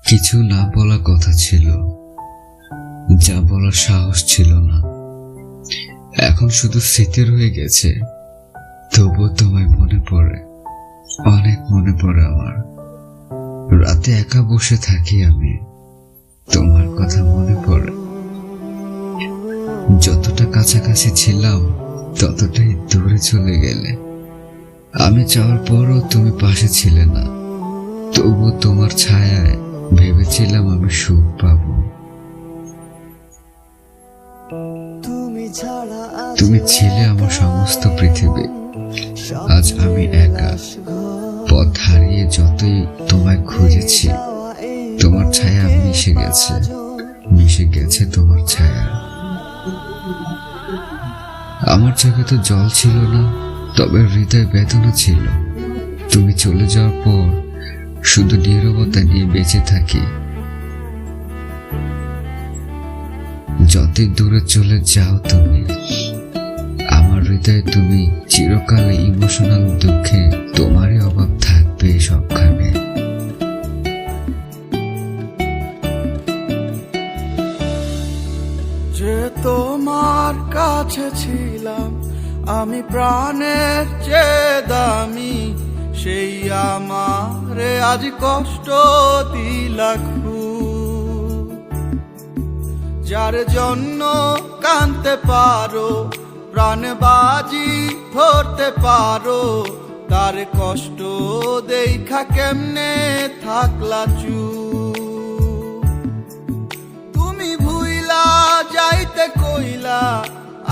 কিছু না বলা কথা ছিল, যা বলার সাহস ছিল না। এখন শুধু স্মৃতি রয়ে গেছে। তবুও তোমায় মনে পড়ে, অনেক মনে পড়ে আমার। রাতে একা বসে থাকি আমি, তোমার কথা মনে পড়ে। যতটা কাছাকাছি ছিলাম ততটাই দূরে চলে গেলে। আমি যাওয়ার পরও তুমি পাশে ছিলে না। তবুও তোমার ছায়ায় ভেবেছিলাম আমি সুখ পাবো। তুমি ছিলে আমার সমস্ত পৃথিবী। আজ আমি একা, পথ হারিয়ে যতই তোমায় খুঁজেছি, তোমার ছায়া মিশে গেছে তোমার ছায়া। আমার চোখে তো জল ছিল না, তবে হৃদয় বেদনা ছিল। তুমি চলে যাওয়ার পর শুধু নীরবতা নিয়ে বেঁচে থাকি। যতই দূরে চলে যাও তুমি, আমার হৃদয়ে তুমি চিরকাল ইমোশনাল দুঃখে তোমারই অভাব থাকবে সবখানে। যে তোমার কাছে ছিলাম আমি প্রাণের চেয়ে দামি, সেই আমারে আজ কষ্ট দিলা খুব। যার জন্য কাঁদতে পারো, প্রাণ বাজি ধরতে পারো, তার কষ্ট দেখা কেমনে থাকলা চুপ। তুমি ভুইলা যাইতে কইলা,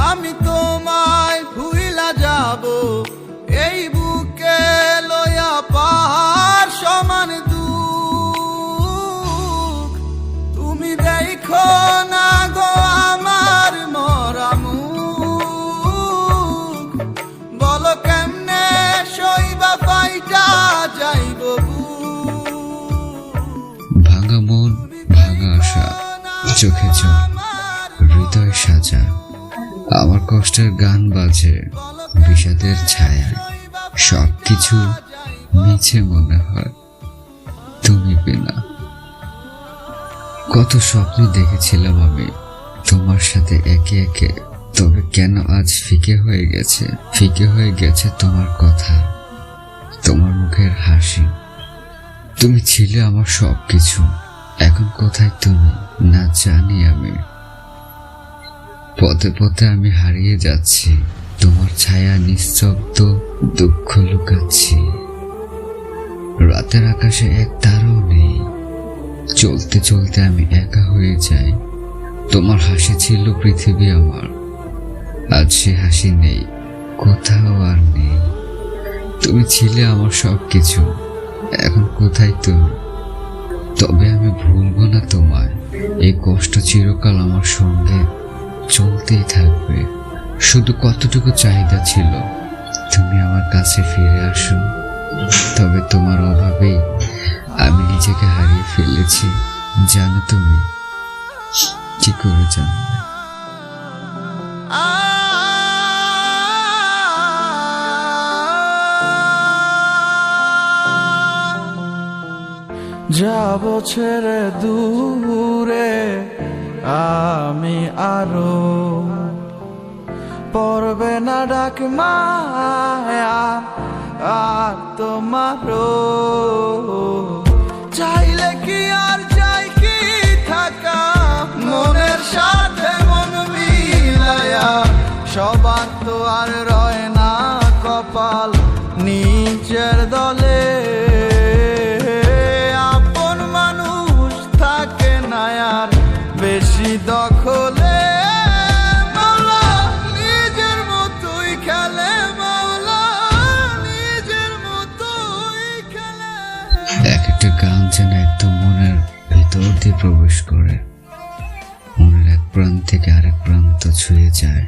আমি তোমায় ভুইলা যাব। এই বুকে লয়া পাহাড় সমান দুঃখ। তুমি দেখো না গো আমার মরা মুখ, বলো কেমনে সইবা ফাইটা যাইব বুক। ভাঙা মন, ভাঙা আশা, চোখে জল, হৃদয় সাজা। আমার কষ্টের গান বাজে বিষাদের ছায়ায়। সবকিছু মিছে মনে হয় তুমি বিনা। কত স্বপ্ন দেখেছিলাম আমি তোমার সাথে একে একে, তবে কেন আজ ফিকে হয়ে গেছে তোমার কথা, তোমার মুখের হাসি। তুমি ছিলে আমার সবকিছু, এখন কোথায় তুমি না জানি আমি। পথে পথে আমি হারিয়ে যাচ্ছি, তোমার ছায়া নিঃশব্দ দুঃখ লুকাচ্ছি। রাতের আকাশে এক তারাও নেই, চলতে চলতে আমি একা হয়ে যাই। তোমার হাসি ছিল পৃথিবী আমার, আজ সে হাসি নেই, কোথাও আর নেই। তুমি ছিলে আমার সবকিছু, এখন কোথায় তুমি? তবে আমি ভুলবো না তোমায়। এই কষ্ট চিরকাল আমার সঙ্গে চলতেই থাকবে। শুধু কতটুকু চাহিদা ছিল তুমি আমার কাছে ফিরে আসো। তবে তোমার অভাবেই আমি নিজেকে হারিয়ে ফেলেছি, জানো তুমি? কি করে জানবে? যাব ছেড়ে দূরে আমি আরো, পড়বে না ডাক মায়া আর তোমারও। চাইলে কি আর চাই কি থাকা, মনের সাথে মন মিলায়া। সবার তো আর রয় না কপাল নিচের দলে। আপন মানুষ থাকে না আর বেশি দখলে। এক একটা গান যেন একদম মনের ভিতর দিয়ে প্রবেশ করে, মনের এক প্রান্ত থেকে আরেক প্রান্ত ছুঁয়ে যায়।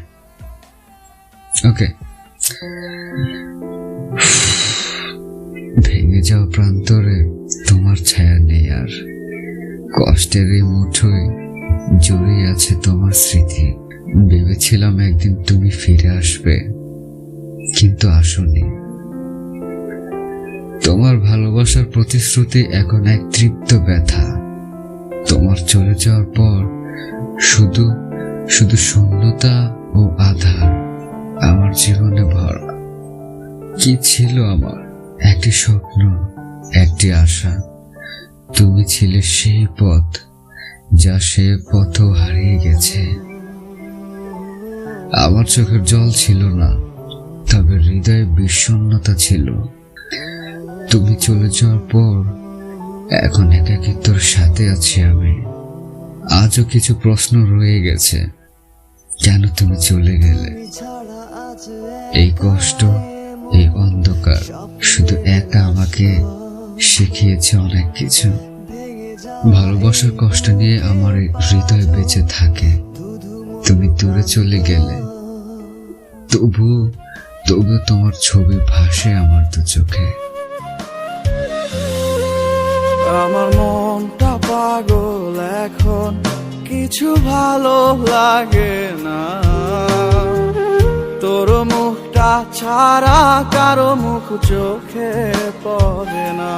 ওকে, ভেঙে যাওয়া প্রান্তরে তোমার ছায়া নেই আর। কষ্টের এই মুঠোয় জড়িয়ে আছে তোমার স্মৃতি। ভেবেছিলাম একদিন তুমি ফিরে আসবে, কিন্তু আসোনি। তোমার ভালোবাসার প্রতিশ্রুতি এখন এক তৃপ্ত ব্যথা। তোমার চলে যাওয়ার পর শুধু শুধু শূন্যতা ও আধার আমার জীবনে ভরা। কি ছিল আমার? একটি স্বপ্ন, একটি আশা। তুমি ছিলে সেই পথ, যা সে পথও হারিয়ে গেছে। আমার চোখের জল ছিল না, তবে হৃদয়ে বিষণ্ণতা ছিল। তুমি চলে যাওয়ার পর এখন একাকিত্বর সাথে আছি আমি। আজও কিছু প্রশ্ন রয়ে গেছে। কেন তুমি চলে গেলে? এই কষ্ট, এই অন্ধকার শুধু একা আমাকে শিখিয়েছে অনেক কিছু। ভালোবাসার কষ্ট নিয়ে আমার হৃদয় বেঁচে থাকে। তুমি দূরে চলে গেলে, তবু তোমার ছবি ভাসে আমার দু চোখে। আমার মনটা পাগল এখন, কিছু ভালো লাগে না। তোর মুখটা ছাড়া কারো মুখ চোখে পড়ে না।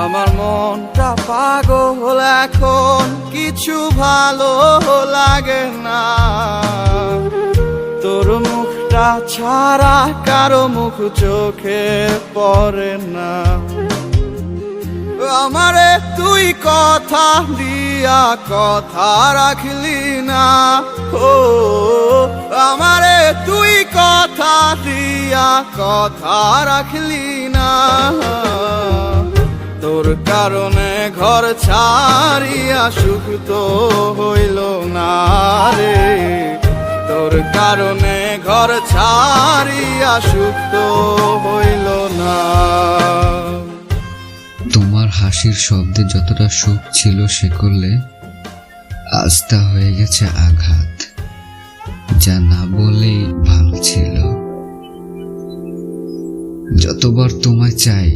আমার মনটা পাগল এখন, কিছু ভালো লাগে না। তোর মুখটা ছাড়া কারো মুখ চোখে পড়ে না। আমারে তুই কথা দিয়া কথা রাখলি না, ও আমারে তুই কথা দিয়া কথা রাখলি না। তোর কারণে ঘর ছাড়িয়া সুখ তো হইল না রে। তোর কারণে ঘর ছাড়িয়া সুখ তো হইল না। তোমার হাসির শব্দে যতটা সুখ ছিল সে করলে, আজ তা হয়ে গেছে আঘাত, যা না বলেই ভালো ছিল। যতবার তোমায় চাই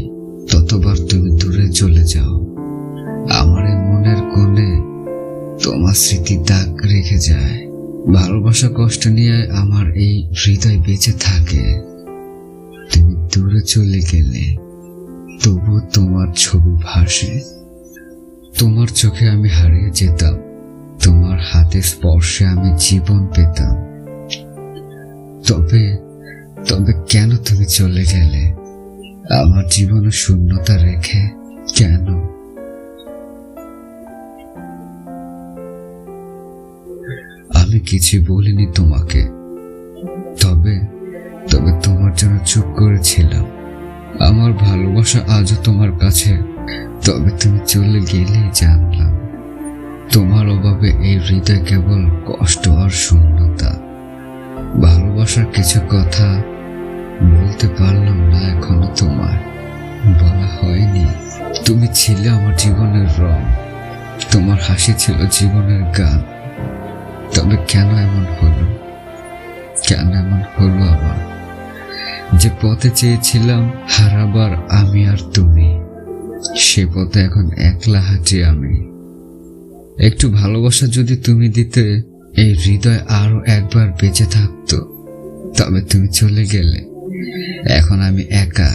ততবার তুমি দূরে চলে যাও। আমার এই মনের কোণে তোমার স্মৃতি দাগ রেখে যায়। ভালোবাসা কষ্ট নিয়ে আমার এই হৃদয় বেঁচে থাকে। তুমি দূরে চলে গেলে, তবু তোমার ছবি ভাসে। তোমার চোখে আমি হারিয়ে যেতাম, তোমার হাতে স্পর্শে আমি জীবন পেতাম। তবে কেন তুমি চলে গেলে আমার জীবনে শূন্যতা রেখে? কেন? আমি কিছু বলিনি তোমাকে, তবে তোমার জন্য চুপ করেছিলাম। আমার ভালোবাসা আজও তোমার কাছে, তবে তুমি চলে গেলেই জানলাম তোমার অভাবে এই হৃদয় কেবল কষ্ট আর শূন্যতা। ভালোবাসার কিছু কথা বলতে পারলাম না এখনো, তোমার বলা হয়নি। তুমি ছিলে আমার জীবনের রং, তোমার হাসি ছিল জীবনের গান। তবে কেন এমন হলো? কেন এমন হলো আবার? যে পথে চেয়েছিলাম হারাবার আমি আর তুমি, সে পথে এখন একলা হাঁটি আমি। একটু ভালোবাসা যদি তুমি দিতে, এই হৃদয় আরো একবার বেঁচে থাকতো। তবে তুমি চলে গেলে, এখন আমি একা,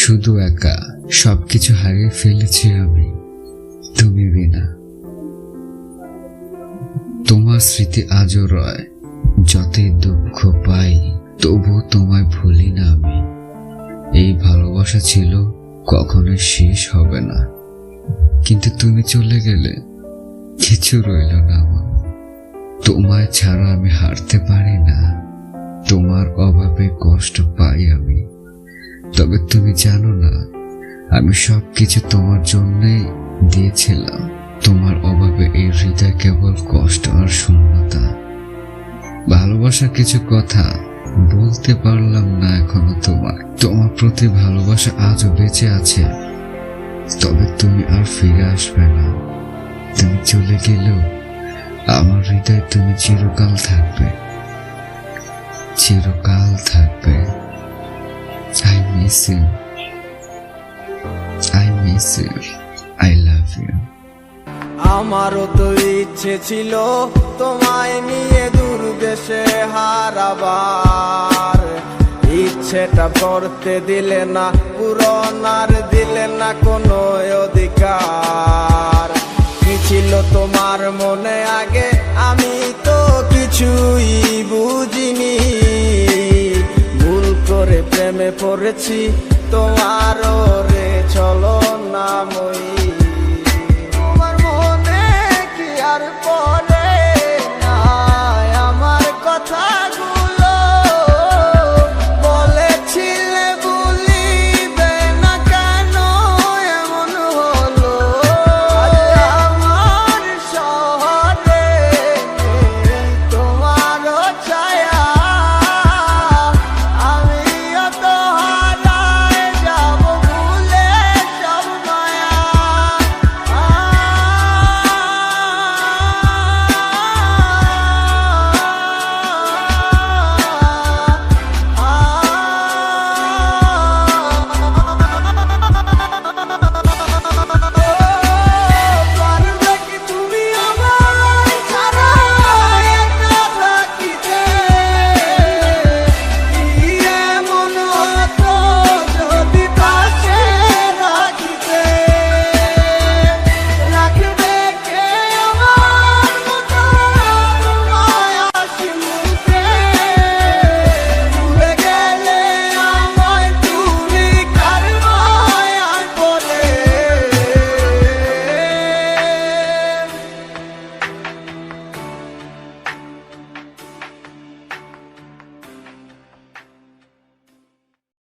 শুধু একা। সবকিছু হারিয়ে ফেলেছি আমি তুমি বিনা। তোমার স্মৃতি আজও রয়, যতই দুঃখ পাই তবু তোমায় ভুলি না আমি। এই ভালোবাসা ছিল কখনোই শেষ হবে না, কিন্তু তুমি চলে গেলে কিছু রইল না আমার। তোমায় ছাড়া আমি হারতে পারি না, তোমার অভাবে কষ্ট পাই আমি। তবে তুমি জানো না, আমি সবকিছু তোমার জন্যই দিয়েছিলাম। তোমার অভাবে এই হৃদয় কেবল কষ্ট আর শূন্যতা। ভালোবাসার কিছু কথা বলতে পারলাম না এখনো তোমার প্রতি ভালোবাসা আজও বেঁচে আছে, তবে তুমি আর ফিরে আসবে না। তুমি চলে গেলেও আমার হৃদয়ে তুমি চিরকাল থাকবে, চিরকাল থাকবে। I miss you, I miss you, I love you. আমারও তো ইচ্ছে ছিল তোমায় নিয়ে দূর দেশে হারাবার। ইচ্ছেটা করতে দিলে না, পূরণ আর দিলে না কোনো অধিকার। কি মনে আগে আমি তো কিছুই বুঝিনি, ভুল করে প্রেমে পড়েছি তোমারও রে চলো না মই